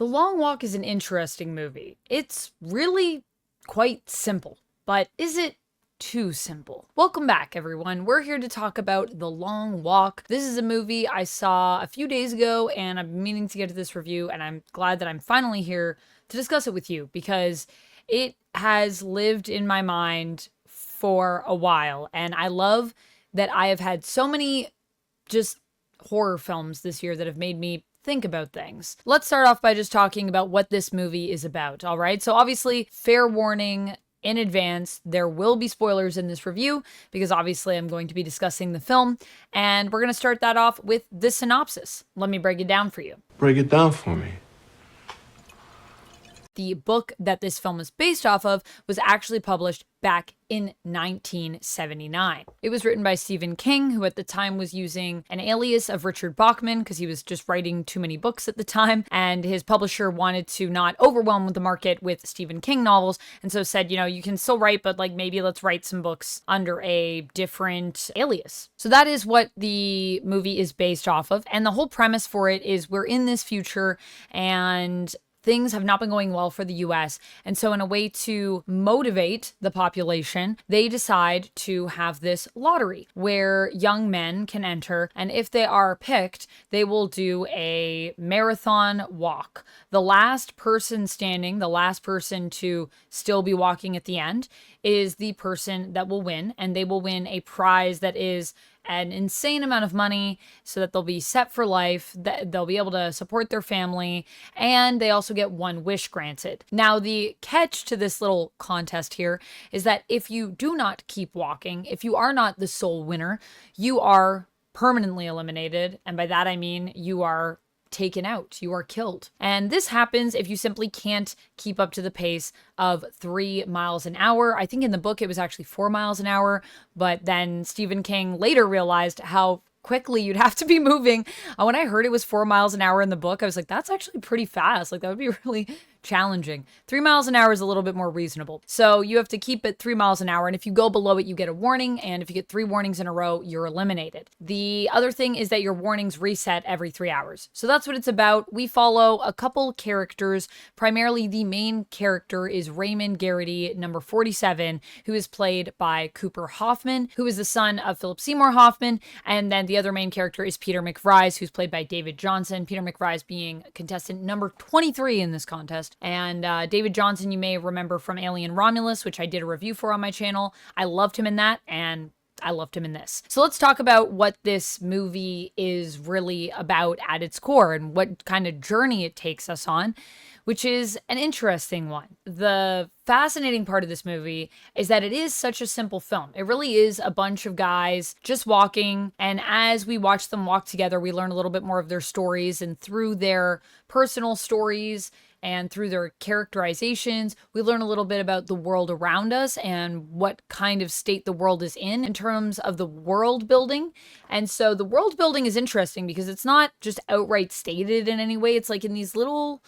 The Long Walk is an interesting movie. It's really quite simple, but is it too simple? Welcome back, everyone. We're here to talk about The Long Walk. This is a movie I saw a few days ago, and I've been meaning to get to this review, and I'm glad that I'm finally here to discuss it with you because it has lived in my mind for a while, and I love that I have had so many just horror films this year that have made me think about things. Let's start off by just talking about what this movie is about, all right? So obviously, fair warning in advance, there will be spoilers in this review because obviously I'm going to be discussing the film, and we're going to start that off with the synopsis. Let me break it down for you. Break it down for me. The book that this film is based off of was actually published back in 1979. It was written by Stephen King, who at the time was using an alias of Richard Bachman because he was just writing too many books at the time, and his publisher wanted to not overwhelm the market with Stephen King novels, and so said, you know, you can still write, but like maybe let's write some books under a different alias. So that is what the movie is based off of, and the whole premise for it is we're in this future and things have not been going well for the US. And so in a way to motivate the population, they decide to have this lottery where young men can enter. And if they are picked, they will do a marathon walk. The last person standing, the last person to still be walking at the end, is the person that will win. And they will win a prize that is an insane amount of money so that they'll be set for life, that they'll be able to support their family, and they also get one wish granted. Now, the catch to this little contest here is that if you do not keep walking, if you are not the sole winner, you are permanently eliminated. And by that, I mean you are taken out, you are killed. And this happens if you simply can't keep up to the pace of 3 miles an hour. I think in the book it was actually 4 miles an hour, but then Stephen King later realized how quickly you'd have to be moving. When I heard it was 4 miles an hour in the book, I was like, that's actually pretty fast. Like that would be really challenging. 3 miles an hour is a little bit more reasonable. So you have to keep it 3 miles an hour. And if you go below it, you get a warning. And if you get 3 warnings in a row, you're eliminated. The other thing is that your warnings reset every 3 hours. So that's what it's about. We follow a couple characters. Primarily the main character is Raymond Garrity, number 47, who is played by Cooper Hoffman, who is the son of Philip Seymour Hoffman. And then the other main character is Peter McVries, who's played by David Johnson. Peter McVries being contestant number 23 in this contest. And David Johnson, you may remember from Alien Romulus, which I did a review for on my channel. I loved him in that, and I loved him in this. So let's talk about what this movie is really about at its core and what kind of journey it takes us on, which is an interesting one. The fascinating part of this movie is that it is such a simple film. It really is a bunch of guys just walking, and as we watch them walk together, we learn a little bit more of their stories, and through their personal stories and through their characterizations, we learn a little bit about the world around us and what kind of state the world is in terms of the world building. And so the world building is interesting because it's not just outright stated in any way. It's like in these little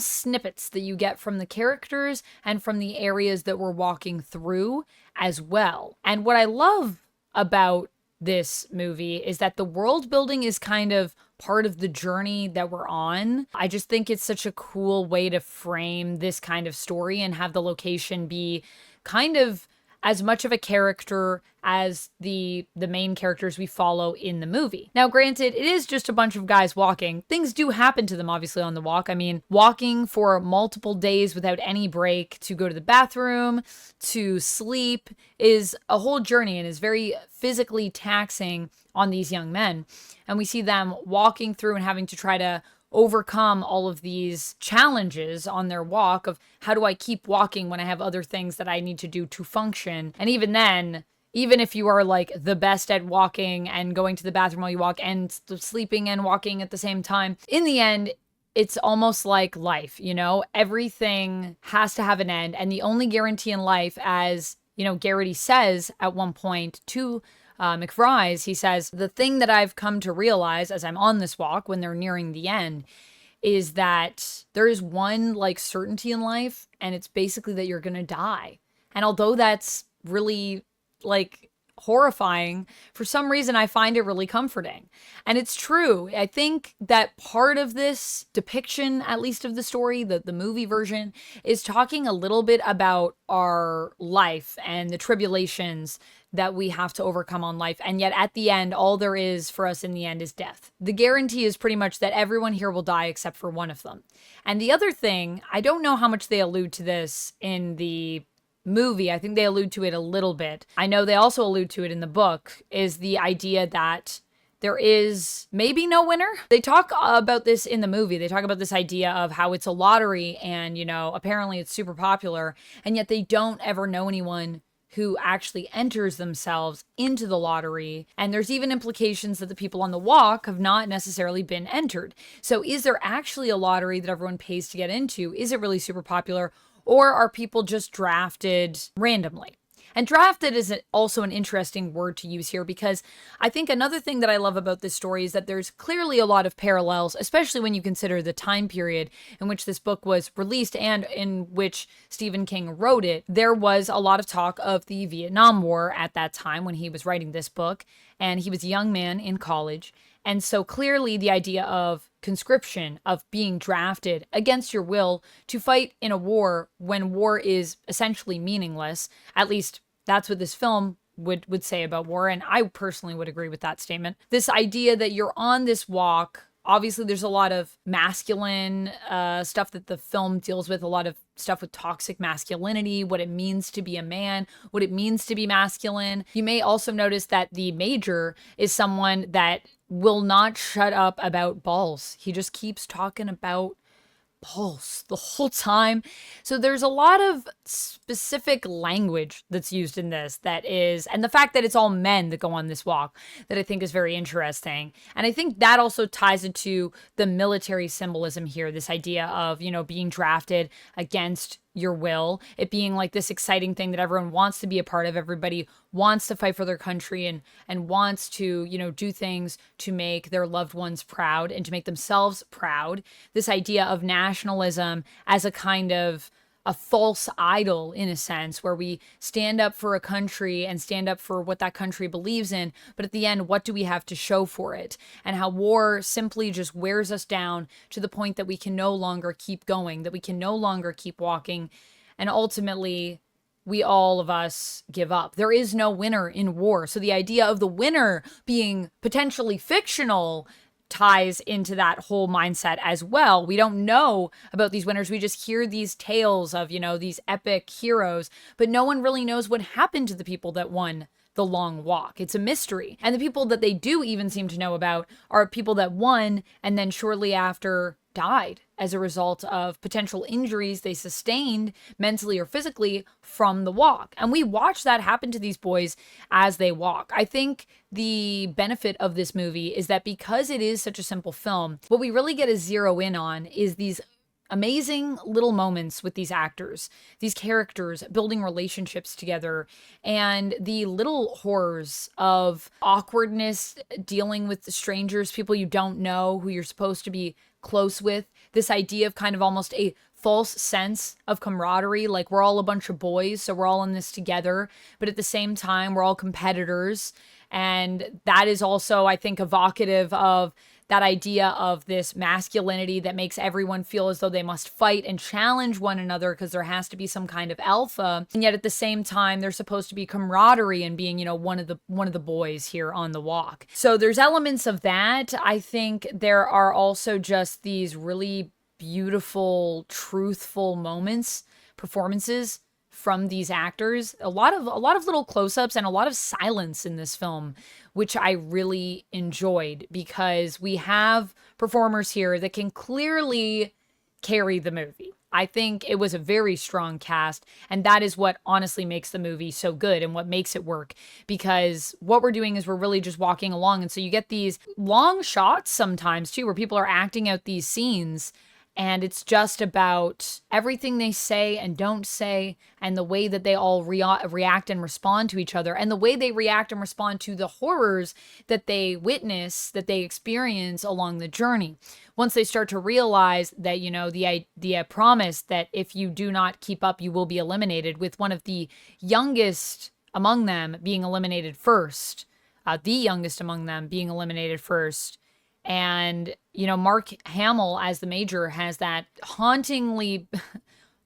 snippets that you get from the characters and from the areas that we're walking through as well. And what I love about this movie is that the world building is kind of part of the journey that we're on. I just think it's such a cool way to frame this kind of story and have the location be kind of as much of a character as the main characters we follow in the movie. Now, granted, it is just a bunch of guys walking. Things do happen to them, obviously, on the walk. I mean, walking for multiple days without any break to go to the bathroom, to sleep, is a whole journey and is very physically taxing on these young men. And we see them walking through and having to try to overcome all of these challenges on their walk of how do I keep walking when I have other things that I need to do to function. And even then, even if you are like the best at walking and going to the bathroom while you walk and sleeping and walking at the same time, in the end, it's almost like life, you know? Everything has to have an end. And the only guarantee in life, as, you know, Garrity says at one point to McVries, he says, the thing that I've come to realize as I'm on this walk when they're nearing the end is that there is one like certainty in life, and it's basically that you're going to die. And although that's really like horrifying, for some reason I find it really comforting. And it's true. I think that part of this depiction, at least of the story, the movie version, is talking a little bit about our life and the tribulations that we have to overcome on life. And yet at the end, all there is for us in the end is death. The guarantee is pretty much that everyone here will die except for one of them. And the other thing, I don't know how much they allude to this in the movie. I think they allude to it a little bit. I know they also allude to it in the book, is the idea that there is maybe no winner. They talk about this in the movie. They talk about this idea of how it's a lottery and, apparently it's super popular, and yet they don't ever know anyone who actually enters themselves into the lottery. And there's even implications that the people on the walk have not necessarily been entered. So is there actually a lottery that everyone pays to get into? Is it really super popular? Or are people just drafted randomly? And drafted is also an interesting word to use here, because I think another thing that I love about this story is that there's clearly a lot of parallels, especially when you consider the time period in which this book was released and in which Stephen King wrote it. There was a lot of talk of the Vietnam War at that time when he was writing this book, and he was a young man in college. And so clearly the idea of conscription, of being drafted against your will to fight in a war when war is essentially meaningless, at least that's what this film would say about war, and I personally would agree with that statement. This idea that you're on this walk, obviously there's a lot of masculine stuff that the film deals with, a lot of stuff with toxic masculinity, what it means to be a man, what it means to be masculine. You may also notice that the major is someone that will not shut up about balls. He just keeps talking about balls the whole time. So there's a lot of specific language that's used in this and the fact that it's all men that go on this walk, that I think is very interesting. And I think that also ties into the military symbolism here, this idea of, being drafted against your will, it being like this exciting thing that everyone wants to be a part of. Everybody wants to fight for their country and wants to, do things to make their loved ones proud and to make themselves proud. This idea of nationalism as a kind of a false idol, in a sense, where we stand up for a country and stand up for what that country believes in, but at the end, what do we have to show for it? And how war simply just wears us down to the point that we can no longer keep going, that we can no longer keep walking, and ultimately all of us give up. There is no winner in war. So the idea of the winner being potentially fictional ties into that whole mindset as well. We don't know about these winners. We just hear these tales of, these epic heroes, but no one really knows what happened to the people that won the long walk. It's a mystery. And the people that they do even seem to know about are people that won and then shortly after died as a result of potential injuries they sustained mentally or physically from the walk. And we watch that happen to these boys as they walk. I think the benefit of this movie is that because it is such a simple film, what we really get to zero in on is these amazing little moments with these actors, these characters building relationships together, and the little horrors of awkwardness, dealing with strangers, people you don't know, who you're supposed to be close with. This idea of kind of almost a false sense of camaraderie, like we're all a bunch of boys, so we're all in this together, but at the same time, we're all competitors. And that is also, I think, evocative of that idea of this masculinity that makes everyone feel as though they must fight and challenge one another because there has to be some kind of alpha. And yet at the same time, there's supposed to be camaraderie and being, one of the boys here on the walk. So there's elements of that. I think there are also just these really beautiful, truthful performances from these actors. A lot of little close-ups and a lot of silence in this film, which I really enjoyed, because we have performers here that can clearly carry the movie. I think it was a very strong cast, and that is what honestly makes the movie so good and what makes it work, because what we're doing is we're really just walking along, and so you get these long shots sometimes too, where people are acting out these scenes, and it's just about everything they say and don't say, and the way that they all react and respond to each other, and the way they react and respond to the horrors that they witness, that they experience along the journey. Once they start to realize that, the promise that if you do not keep up, you will be eliminated, with one of the youngest among them being eliminated first, the youngest among them being eliminated first. And, Mark Hamill as the major has that hauntingly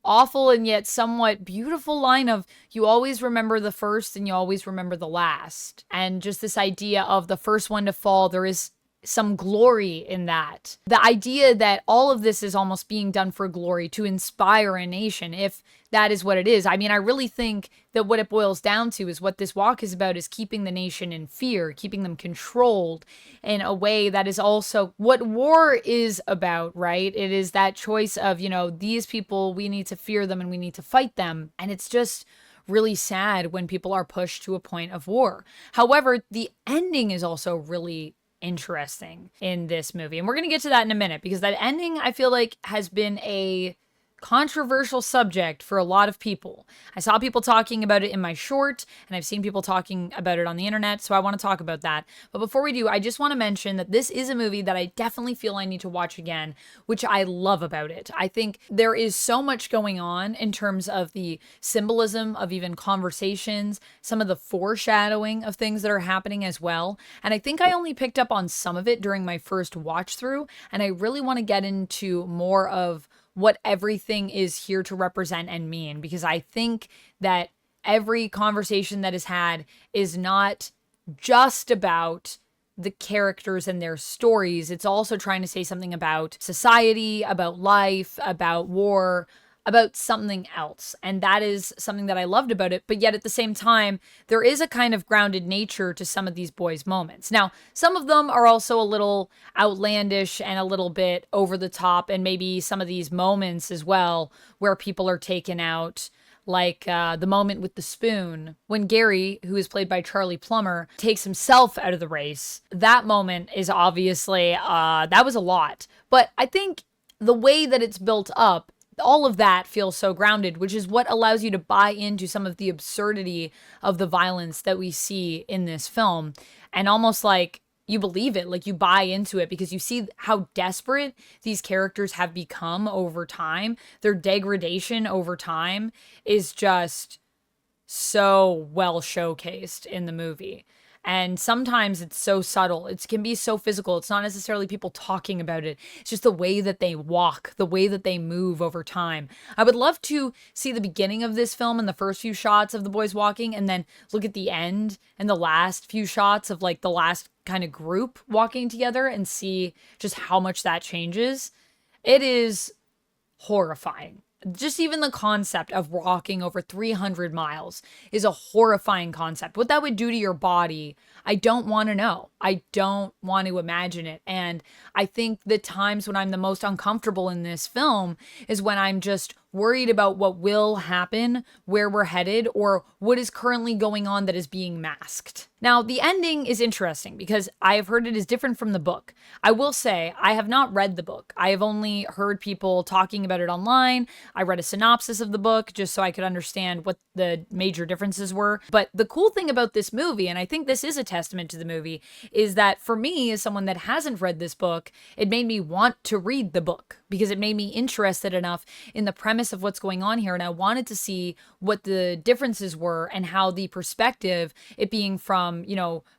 awful and yet somewhat beautiful line of, you always remember the first and you always remember the last. And just this idea of the first one to fall, there is some glory in that. The idea that all of this is almost being done for glory, to inspire a nation, if that is what it is. I mean, I really think that what it boils down to is what this walk is about, is keeping the nation in fear, keeping them controlled in a way that is also what war is about, right? It is that choice of, these people, we need to fear them and we need to fight them. And it's just really sad when people are pushed to a point of war. However, the ending is also really interesting in this movie. And we're going to get to that in a minute, because that ending, I feel like, has been a controversial subject for a lot of people. I saw people talking about it in my short, and I've seen people talking about it on the internet, so I want to talk about that. But before we do, I just want to mention that this is a movie that I definitely feel I need to watch again, which I love about it. I think there is so much going on in terms of the symbolism of even conversations, some of the foreshadowing of things that are happening as well. And I think I only picked up on some of it during my first watch through, and I really want to get into more of what everything is here to represent and mean, because I think that every conversation that is had is not just about the characters and their stories. It's also trying to say something about society, about life, about war, about something else. And that is something that I loved about it. But yet at the same time, there is a kind of grounded nature to some of these boys' moments. Now, some of them are also a little outlandish and a little bit over the top, and maybe some of these moments as well where people are taken out, like the moment with the spoon when Gary, who is played by Charlie Plummer, takes himself out of the race. That moment is obviously, that was a lot. But I think the way that it's built up, all of that feels so grounded, which is what allows you to buy into some of the absurdity of the violence that we see in this film. And almost like you believe it, like you buy into it, because you see how desperate these characters have become over time. Their degradation over time is just so well showcased in the movie. And sometimes it's so subtle. It can be so physical. It's not necessarily people talking about it. It's just the way that they walk, the way that they move over time. I would love to see the beginning of this film and the first few shots of the boys walking, and then look at the end and the last few shots of like the last kind of group walking together and see just how much that changes. It is horrifying. Just even the concept of walking over 300 miles is a horrifying concept. What that would do to your body, I don't want to know. I don't want to imagine it. And I think the times when I'm the most uncomfortable in this film is when I'm just worried about what will happen, where we're headed, or what is currently going on that is being masked. Now, the ending is interesting because I have heard it is different from the book. I will say I have not read the book. I have only heard people talking about it online. I read a synopsis of the book just so I could understand what the major differences were. But the cool thing about this movie, and I think this is a testament to the movie, is that for me, as someone that hasn't read this book, it made me want to read the book because it made me interested enough in the premise of what's going on here. And I wanted to see what the differences were and how the perspective, it being from,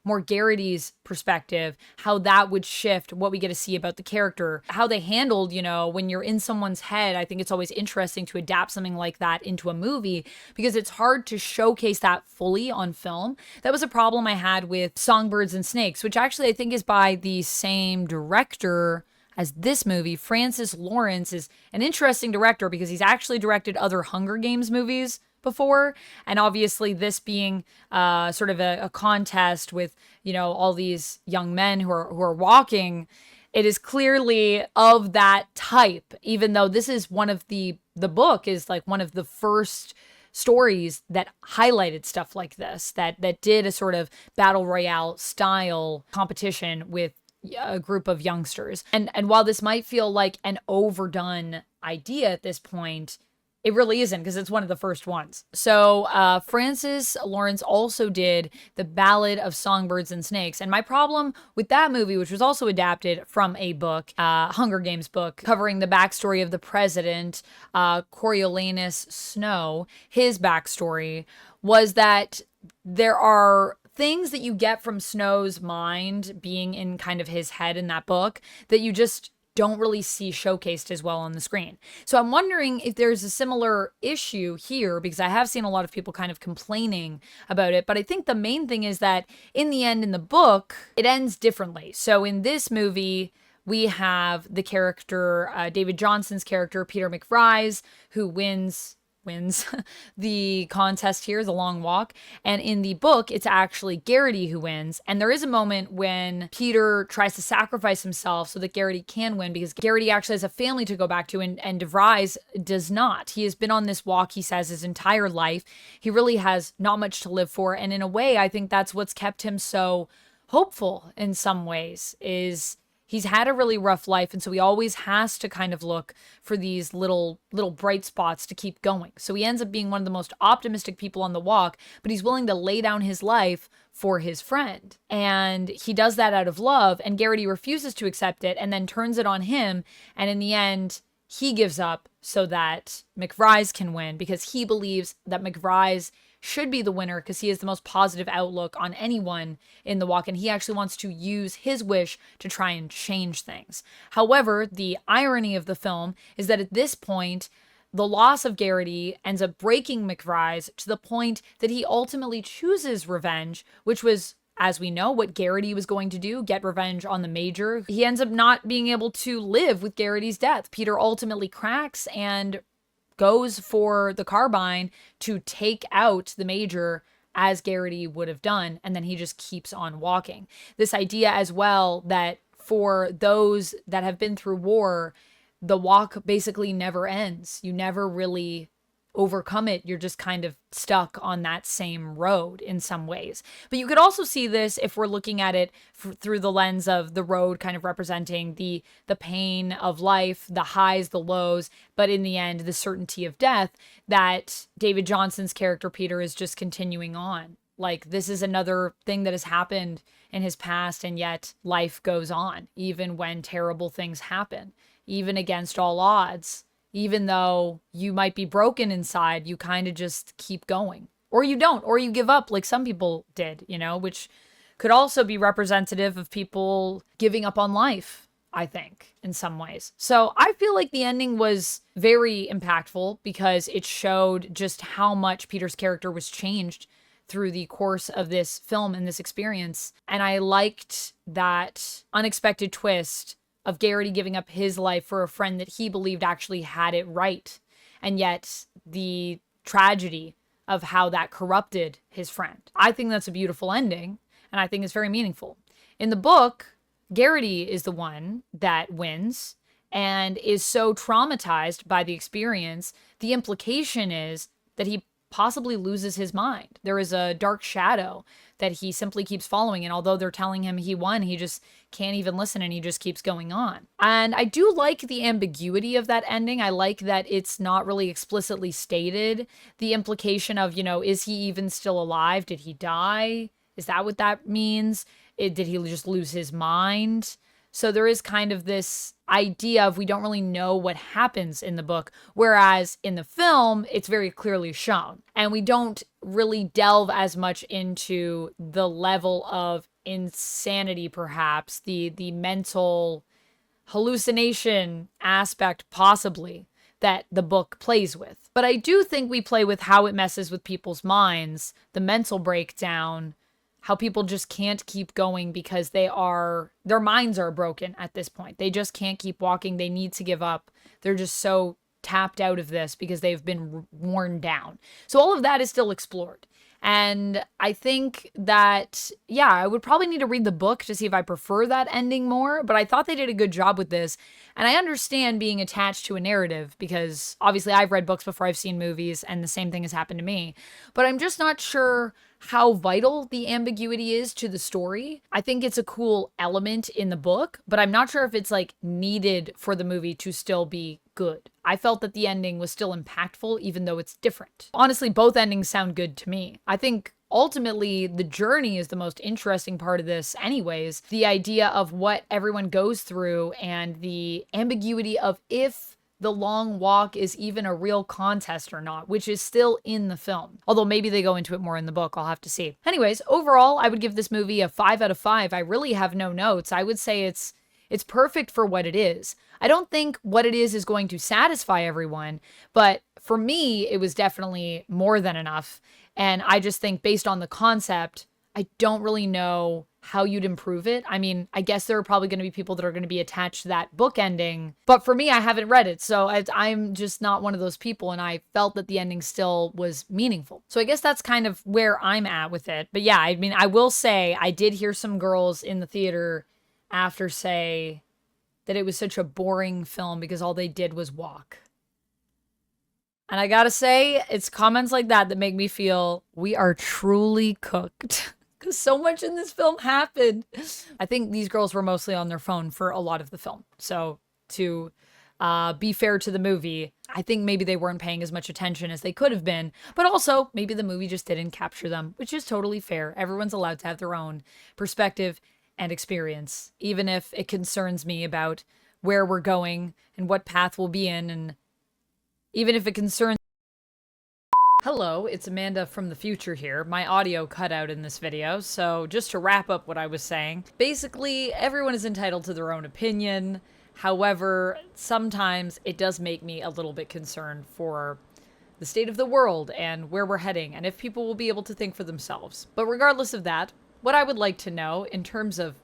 more Garrity's perspective, how that would shift what we get to see about the character, how they handled, when you're in someone's head. I think it's always interesting to adapt something like that into a movie because it's hard to showcase that fully on film. That was a problem I had with Songbirds and Snakes, which actually I think is by the same director as this movie. Francis Lawrence is an interesting director because he's actually directed other Hunger Games movies before, and obviously this being sort of a contest with all these young men who are walking, it is clearly of that type, even though this is one of the book is like one of the first stories that highlighted stuff like this, that did a sort of battle royale style competition with a group of youngsters. And while this might feel like an overdone idea at this point, it really isn't, because it's one of the first ones. So Francis Lawrence also did The Ballad of Songbirds and Snakes. And my problem with that movie, which was also adapted from a book, Hunger Games book, covering the backstory of the president, Coriolanus Snow, his backstory, was that there are things that you get from Snow's mind being in kind of his head in that book that you just don't really see showcased as well on the screen. So I'm wondering if there's a similar issue here, because I have seen a lot of people kind of complaining about it. But I think the main thing is that in the end, in the book, it ends differently. So in this movie, we have the character, David Johnson's character, Peter McRise, who wins the contest here, the long walk. And in the book, it's actually Garrity who wins. And there is a moment when Peter tries to sacrifice himself so that Garrity can win, because Garrity actually has a family to go back to, and DeVries does not. He has been on this walk, he says, his entire life. He really has not much to live for. And in a way, I think that's what's kept him so hopeful in some ways, is he's had a really rough life, and so he always has to kind of look for these little bright spots to keep going. So he ends up being one of the most optimistic people on the walk, but he's willing to lay down his life for his friend. And he does that out of love, and Garrity refuses to accept it and then turns it on him, and in the end, he gives up so that McRise can win, because he believes that McRise should be the winner because he has the most positive outlook on anyone in the walk, and he actually wants to use his wish to try and change things. However, the irony of the film is that at this point, the loss of Garrity ends up breaking McRise to the point that he ultimately chooses revenge, which was, as we know, what Garrity was going to do, get revenge on the Major. He ends up not being able to live with Garrity's death. Peter ultimately cracks and goes for the carbine to take out the Major as Garrity would have done, and then he just keeps on walking. This idea as well that for those that have been through war, the walk basically never ends. You never really overcome it. You're just kind of stuck on that same road in some ways. But you could also see this if we're looking at it through the lens of the road kind of representing the pain of life, the highs, the lows, but in the end, the certainty of death, that David Johnson's character, Peter, is just continuing on. Like, this is another thing that has happened in his past, and yet life goes on, even when terrible things happen, even against all odds. Even though you might be broken inside, you kind of just keep going. Or you don't, or you give up like some people did, which could also be representative of people giving up on life, I think, in some ways. So I feel like the ending was very impactful because it showed just how much Peter's character was changed through the course of this film and this experience. And I liked that unexpected twist of Garrity giving up his life for a friend that he believed actually had it right. And yet the tragedy of how that corrupted his friend. I think that's a beautiful ending, and I think it's very meaningful. In the book, Garrity is the one that wins and is so traumatized by the experience. The implication is that he possibly loses his mind. There is a dark shadow that he simply keeps following, and although they're telling him he won, he just can't even listen, and he just keeps going on. And I do like the ambiguity of that ending. I like that it's not really explicitly stated. The implication of, is he even still alive? Did he die? Is that what that means? Did he just lose his mind? So there is kind of this idea of we don't really know what happens in the book, whereas in the film, it's very clearly shown. And we don't really delve as much into the level of insanity, perhaps, the mental hallucination aspect, possibly, that the book plays with. But I do think we play with how it messes with people's minds, the mental breakdown, how people just can't keep going because their minds are broken at this point. They just can't keep walking. They need to give up. They're just so tapped out of this because they've been worn down. So all of that is still explored. And I think that, I would probably need to read the book to see if I prefer that ending more, but I thought they did a good job with this. And I understand being attached to a narrative because obviously I've read books before I've seen movies, and the same thing has happened to me. But I'm just not sure how vital the ambiguity is to the story. I think it's a cool element in the book, but I'm not sure if it's needed for the movie to still be good. I felt that the ending was still impactful, even though it's different. Honestly, both endings sound good to me. I think ultimately the journey is the most interesting part of this anyways. The idea of what everyone goes through and the ambiguity of if the long walk is even a real contest or not, which is still in the film. Although maybe they go into it more in the book, I'll have to see. Anyways, overall, I would give this movie a 5 out of 5. I really have no notes. I would say it's perfect for what it is. I don't think what it is going to satisfy everyone, but for me, it was definitely more than enough. And I just think based on the concept, I don't really know how you'd improve it. I mean, I guess there are probably going to be people that are going to be attached to that book ending, but for me, I haven't read it, so I'm just not one of those people, and I felt that the ending still was meaningful. So I guess that's kind of where I'm at with it. But yeah, I mean, I will say I did hear some girls in the theater after say that it was such a boring film because all they did was walk. And I gotta say, it's comments like that that make me feel we are truly cooked. Because so much in this film happened. I think these girls were mostly on their phone for a lot of the film. So to be fair to the movie, I think maybe they weren't paying as much attention as they could have been. But also, maybe the movie just didn't capture them, which is totally fair. Everyone's allowed to have their own perspective and experience, even if it concerns me about where we're going and what path we'll be in, and even if it concerns. Hello, it's Amanda from the future here. My audio cut out in this video, so just to wrap up what I was saying, basically everyone is entitled to their own opinion. However, sometimes it does make me a little bit concerned for the state of the world and where we're heading, and if people will be able to think for themselves. But regardless of that, what I would like to know in terms of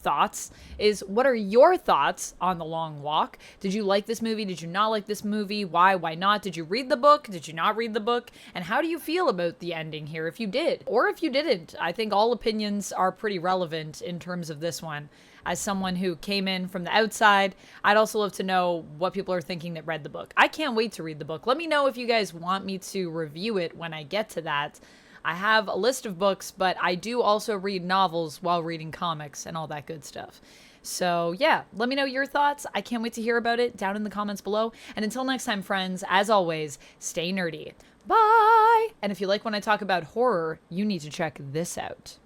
thoughts is, what are your thoughts on The Long Walk? Did you like this movie? Did you not like this movie? Why not? Did you read the book? Did you not read the book? And how do you feel about the ending here, if you did or if you didn't? I think all opinions are pretty relevant in terms of this one. As someone who came in from the outside, I'd also love to know what people are thinking that read the book. I can't wait to read the book. Let me know if you guys want me to review it when I get to that. I have a list of books, but I do also read novels while reading comics and all that good stuff. So yeah, let me know your thoughts. I can't wait to hear about it down in the comments below. And until next time, friends, as always, stay nerdy. Bye! And if you like when I talk about horror, you need to check this out.